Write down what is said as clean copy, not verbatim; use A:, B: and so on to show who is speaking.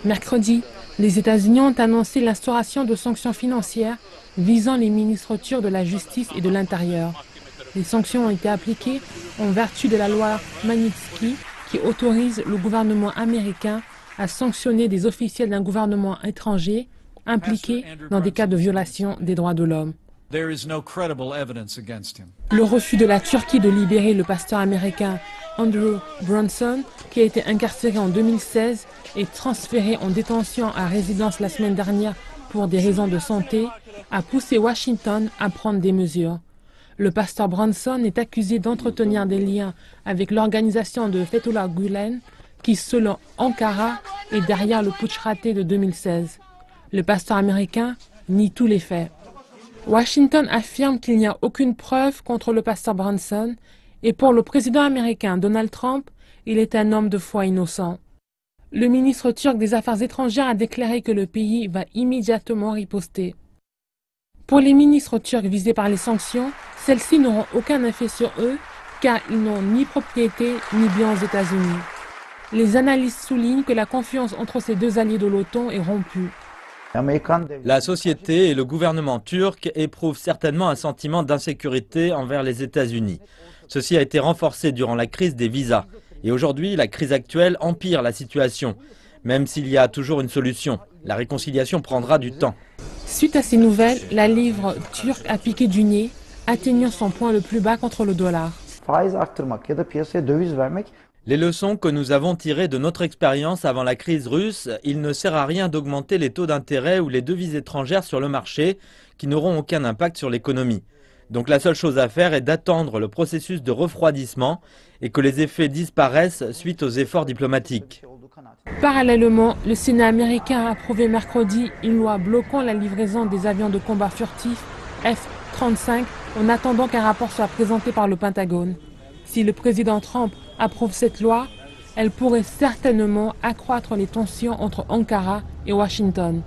A: Mercredi, les États-Unis ont annoncé l'instauration de sanctions financières visant les ministres turcs de la Justice et de l'Intérieur. Les sanctions ont été appliquées en vertu de la loi Magnitsky qui autorise le gouvernement américain à sanctionner des officiels d'un gouvernement étranger impliqués dans des cas de violation des droits de l'homme. Le refus de la Turquie de libérer le pasteur américain Andrew Brunson, qui a été incarcéré en 2016 et transféré en détention à résidence la semaine dernière pour des raisons de santé, a poussé Washington à prendre des mesures. Le pasteur Brunson est accusé d'entretenir des liens avec l'organisation de Fethullah Gülen, qui, selon Ankara, est derrière le putsch raté de 2016. Le pasteur américain nie tous les faits. Washington affirme qu'il n'y a aucune preuve contre le pasteur Brunson et pour le président américain Donald Trump, il est un homme de foi innocent. Le ministre turc des Affaires étrangères a déclaré que le pays va immédiatement riposter. Pour les ministres turcs visés par les sanctions, celles-ci n'auront aucun effet sur eux car ils n'ont ni propriété ni bien aux États-Unis. Les analystes soulignent que la confiance entre ces deux alliés de l'OTAN est rompue.
B: La société et le gouvernement turc éprouvent certainement un sentiment d'insécurité envers les États-Unis. Ceci a été renforcé durant la crise des visas. Et aujourd'hui, la crise actuelle empire la situation. Même s'il y a toujours une solution, la réconciliation prendra du temps.
A: Suite à ces nouvelles, la livre turque a piqué du nez, atteignant son point le plus bas contre le dollar.
B: Les leçons que nous avons tirées de notre expérience avant la crise russe, il ne sert à rien d'augmenter les taux d'intérêt ou les devises étrangères sur le marché qui n'auront aucun impact sur l'économie. Donc la seule chose à faire est d'attendre le processus de refroidissement et que les effets disparaissent suite aux efforts diplomatiques.
A: Parallèlement, le Sénat américain a approuvé mercredi une loi bloquant la livraison des avions de combat furtifs F-35 en attendant qu'un rapport soit présenté par le Pentagone. Si le président Trump approuve cette loi, elle pourrait certainement accroître les tensions entre Ankara et Washington.